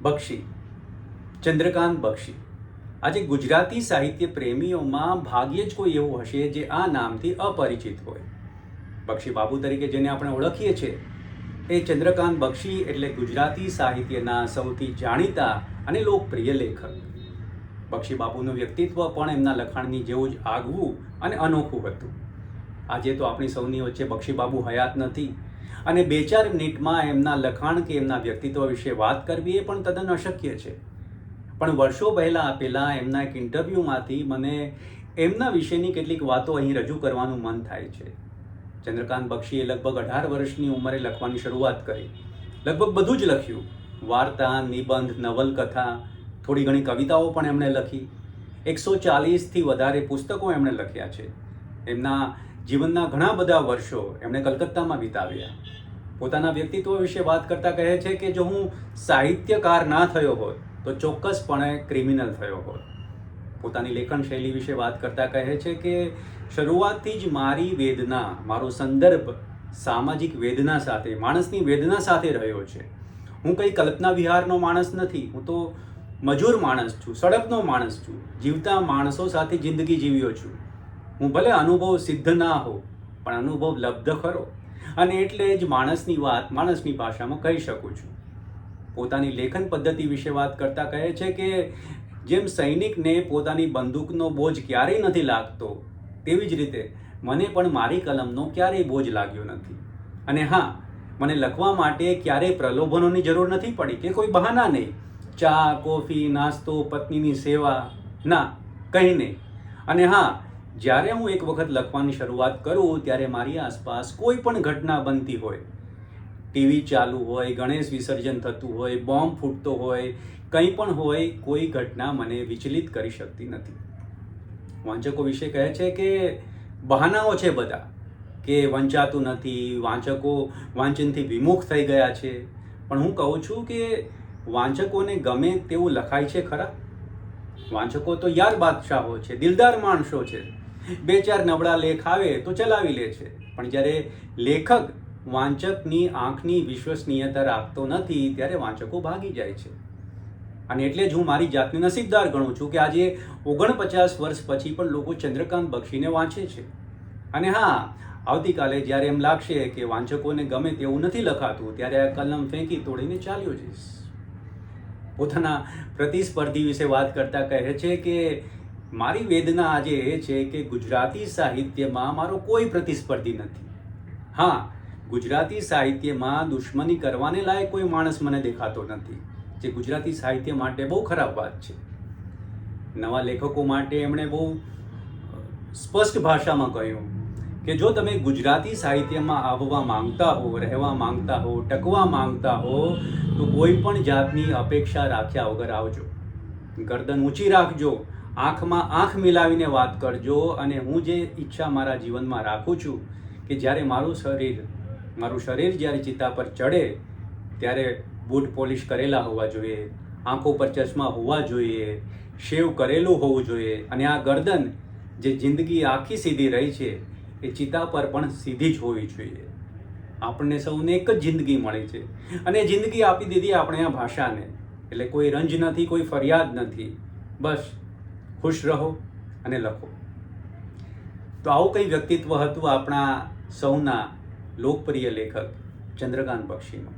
બક્ષી, ચંદ્રકાંત બક્ષી. આજે ગુજરાતી સાહિત્ય પ્રેમીઓમાં ભાગ્યે જ કોઈ એવું હશે જે આ નામથી અપરિચિત હોય. બક્ષી બાબુ તરીકે જેને આપણે ઓળખીએ છીએ એ ચંદ્રકાંત બક્ષી એટલે ગુજરાતી સાહિત્યના સૌથી જાણીતા અને લોકપ્રિય લેખક. બક્ષી બાબુનું વ્યક્તિત્વ પણ એમના લખાણની જેવું જ આગવું અને અનોખું હતું. આજે તો આપણી સૌની વચ્ચે બક્ષી બાબુ હયાત નથી અને 2-4 મિનિટમાં એમના લખાણ કે એમના વ્યક્તિત્વ વિશે વાત કરવી એ પણ તદ્દન અશક્ય છે. પણ વર્ષો પહેલાં આપેલા એમના એક ઇન્ટરવ્યૂમાંથી મને એમના વિશેની કેટલીક વાતો અહીં રજૂ કરવાનું મન થાય છે. ચંદ્રકાંત બક્ષીએ લગભગ 18 વર્ષની ઉંમરે લખવાની શરૂઆત કરી. લગભગ બધું જ લખ્યું. વાર્તા, નિબંધ, નવલકથા, થોડી ઘણી કવિતાઓ પણ એમણે લખી. 140થી વધારે પુસ્તકો એમણે લખ્યા છે. એમના જીવનના ઘણા બધા વર્ષો એમણે કલકત્તામાં વિતાવ્યા. પોતાના વ્યક્તિત્વ વિશે વાત કરતાં કહે છે કે જો હું સાહિત્યકાર ના થયો હોત તો ચોક્કસપણે ક્રિમિનલ થયો હોત. પોતાની લેખન શૈલી વિશે વાત કરતાં કહે છે કે શરૂઆતથી જ મારી વેદના, મારો સંદર્ભ સામાજિક વેદના સાથે, માણસની વેદના સાથે રહ્યો છે. હું કંઈ કલ્પના વિહારનો માણસ નથી. હું તો મજૂર માણસ છું, સડકનો માણસ છું, જીવતા માણસો સાથે જિંદગી જીવ્યો છું. હું ભલે અનુભવ સિદ્ધ ના હો પણ અનુભવ લબ્ધ ખરો અને એટલે જ માણસની વાત માણસની ભાષામાં કહી શકું છું. પોતાની લેખન પદ્ધતિ વિશે વાત કરતાં કહે છે કે જેમ સૈનિકને પોતાની બંદૂકનો બોજ ક્યારેય નથી લાગતો તેવી જ રીતે મને પણ મારી કલમનો ક્યારેય બોજ લાગ્યો નથી. અને હા, મને લખવા માટે ક્યારેય પ્રલોભનોની જરૂર નથી પડી કે કોઈ બહાના નહીં. ચા, કોફી, નાસ્તો, પત્નીની સેવા, ના, કંઈ નહીં. અને હા, જ્યારે હું એક વખત લખવાની શરૂઆત કરું ત્યારે મારી આસપાસ કોઈ પણ ઘટના બનતી હોય, ટીવી ચાલુ હોય, ગણેશ વિસર્જન થતું હોય, બોમ્બ ફૂટતો હોય, કંઈ પણ હોય, કોઈ ઘટના મને વિચલિત કરી શકતી નથી. વાંચકો વિશે કહે છે કે બહાનાઓ છે બધા કે વંચાતું નથી, વાંચકો વાંચનથી વિમુખ થઈ ગયા છે. પણ હું કહું છું કે વાંચકોને ગમે તેવું લખાય છે ખરા? વાંચકો તો યાર બાદશાહો છે, દિલદાર માણસો છે. 2-4 નબળા લેખ આવે તો ચલાવી લે છે. પણ જ્યારે લેખક વાંચકની આંખની વિશ્વસનીયતા રાખતો નથી ત્યારે વાંચકો ભાગી જાય છે. અને એટલે જ હું મારી જાતને નસીબદાર ગણું છું કે આજે 49 વર્ષ પછી પણ લોકો ચંદ્રકાંત બક્ષીને વાંચે છે. અને હા, આવતીકાલે જ્યારે એમ લાગશે કે વાંચકોને ગમે તેવું નથી લખાતું ત્યારે આ કલમ ફેંકી તોડીને ચાલ્યો જઈશ. પોતાના પ્રતિસ્પર્ધી વિશે વાત કરતાં કહે છે કે મારી વેદના આજે એ છે કે ગુજરાતી સાહિત્યમાં મારો કોઈ પ્રતિસ્પર્ધી નથી. હા, ગુજરાતી સાહિત્યમાં દુશ્મની કરવાને લાયક કોઈ માણસ મને દેખાતો નથી, જે ગુજરાતી સાહિત્ય માટે બહુ ખરાબ વાત છે. નવા લેખકો માટે એમણે બહુ સ્પષ્ટ ભાષામાં કહ્યું કે જો તમે ગુજરાતી સાહિત્યમાં આવવા માંગતા હો, રહેવા માંગતા હો, ટકવા માંગતા હો તો કોઈ પણ જાતની અપેક્ષા રાખ્યા વગર આવજો. ગરદન ઊંચી રાખજો, આંખમાં આંખ મિલાવીને વાત કરજો. અને હું જે ઈચ્છા મારા જીવનમાં રાખું છું કે જ્યારે મારું શરીર જ્યારે ચિતા પર ચડે ત્યારે બૂટ પોલિશ કરેલા હોવા જોઈએ, આંખો પર ચશ્મા હોવા જોઈએ, શેવ કરેલું હોવું જોઈએ અને આ ગરદન જે જિંદગી આખી સીધી રહી છે એ ચિતા પર પણ સીધી જ હોવી જોઈએ. આપણને સૌને એક જ જિંદગી મળી છે અને જિંદગી આપી દીધી આપણે આ ભાષાને. એટલે કોઈ રંજ નથી, કોઈ ફરિયાદ નથી. બસ ખુશ રહો અને લખો. તો આવું કંઈ વ્યક્તિત્વ હતું આપણા સૌના લોકપ્રિય લેખક ચંદ્રકાંત બક્ષીનું.